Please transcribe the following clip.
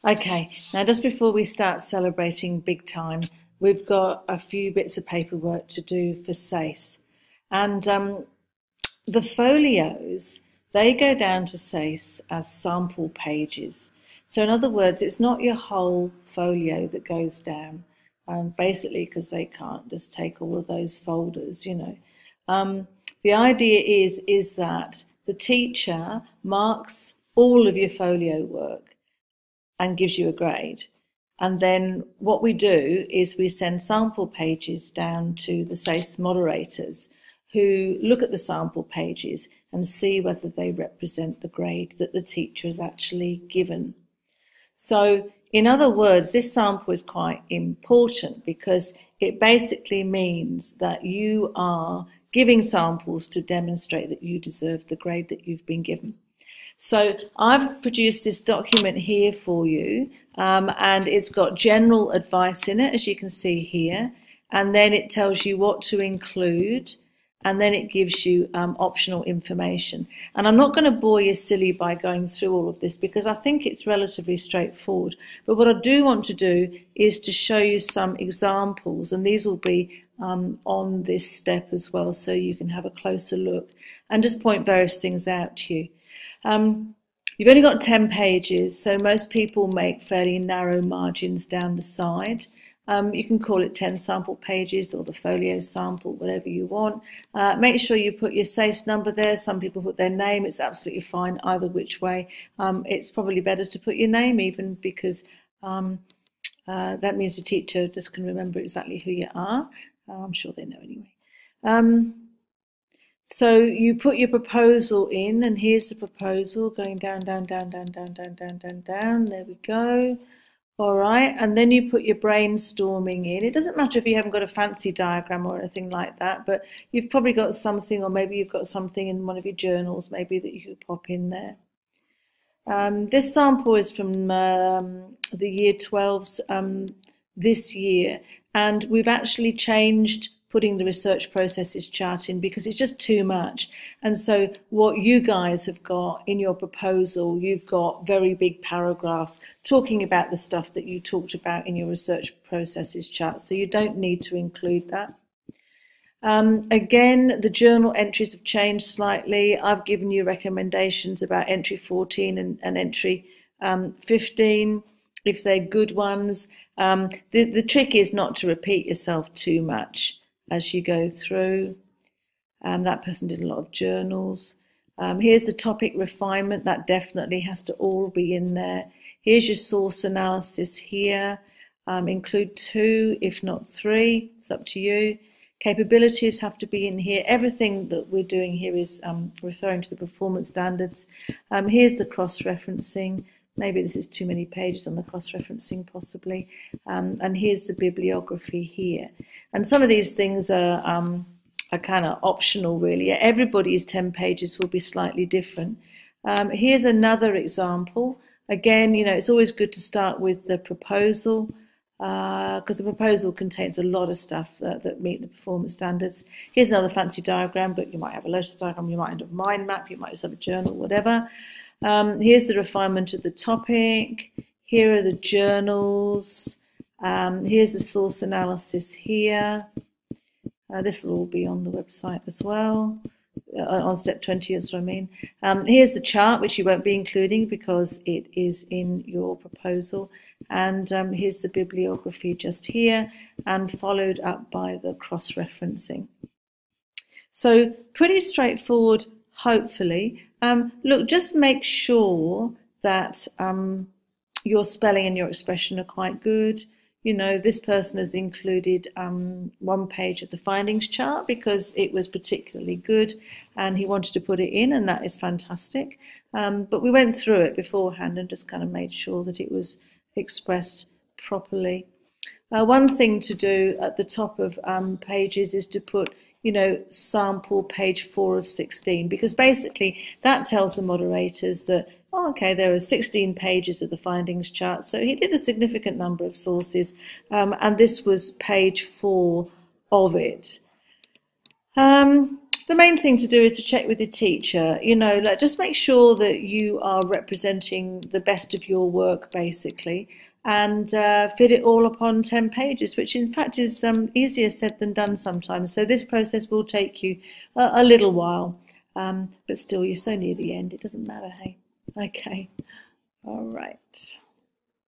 Okay, now just before we start celebrating big time, we've got a few bits of paperwork to do for SACE. And the folios, they go down to SACE as sample pages. So in other words, it's not your whole folio that goes down, basically because they can't just take all of those folders, you know. The idea is that the teacher marks all of your folio work and gives you a grade. And then what we do is we send sample pages down to the SACE moderators who look at the sample pages and see whether they represent the grade that the teacher has actually given. So in other words, this sample is quite important because it basically means that you are giving samples to demonstrate that you deserve the grade that you've been given. So I've produced this document here for you, and it's got general advice in it, as you can see here, and then it tells you what to include, and then it gives you optional information. And I'm not going to bore you silly by going through all of this because I think it's relatively straightforward. But what I do want to do is to show you some examples, and these will be on this step as well, so you can have a closer look and just point various things out to you. You've only got 10 pages, so most people make fairly narrow margins down the side. You can call it 10 sample pages or the folio sample, whatever you want. Make sure you put your SACE number there. Some people put their name. It's absolutely fine either which way. It's probably better to put your name even because that means the teacher just can remember exactly who you are. I'm sure they know anyway. So you put your proposal in, and here's the proposal going down, down, down, down, down, down, down, down, down. There we go. All right, and then you put your brainstorming in. It doesn't matter if you haven't got a fancy diagram or anything like that, but you've probably got something, or maybe you've got something in one of your journals, maybe that you could pop in there. This sample is from the Year 12s this year, and we've actually changed putting the research processes chart in because it's just too much. And so what you guys have got in your proposal, you've got very big paragraphs talking about the stuff that you talked about in your research processes chart. So you don't need to include that. Again, the journal entries have changed slightly. I've given you recommendations about entry 14 and entry 15, if they're good ones. The trick is not to repeat yourself too much as you go through. That person did a lot of journals. Here's the topic refinement. That definitely has to all be in there. Here's your source analysis here. Include 2, if not 3. It's up to you. Capabilities have to be in here. Everything that we're doing here is referring to the performance standards. Here's the cross-referencing. Maybe this is too many pages on the cross-referencing, possibly. And here's the bibliography here. And some of these things are kind of optional, really. Everybody's 10 pages will be slightly different. Here's another example. Again, you know, it's always good to start with the proposal because the proposal contains a lot of stuff that meet the performance standards. Here's another fancy diagram, but you might have a Lotus diagram, you might have a mind map, you might just have a journal, whatever. Here's the refinement of the topic. Here are the journals. Here's the source analysis here. This will all be on the website as well. On step 20, that's what I mean. Here's the chart, which you won't be including because it is in your proposal. And here's the bibliography just here, and followed up by the cross-referencing. So pretty straightforward, hopefully. Look, just make sure that your spelling and your expression are quite good. You know, this person has included 1 page of the findings chart because it was particularly good and he wanted to put it in, and that is fantastic. But we went through it beforehand and just kind of made sure that it was expressed properly. One thing to do at the top of pages is to put, you know, sample page 4 of 16, because basically that tells the moderators that, oh, okay, there are 16 pages of the findings chart. So he did a significant number of sources, and this was page 4 of it. The main thing to do is to check with your teacher. Like, just make sure that you are representing the best of your work, basically, and fit it all upon 10 pages, which in fact is easier said than done sometimes. So this process will take you a little while, but still, you're so near the end, it doesn't matter, hey? Okay, all right.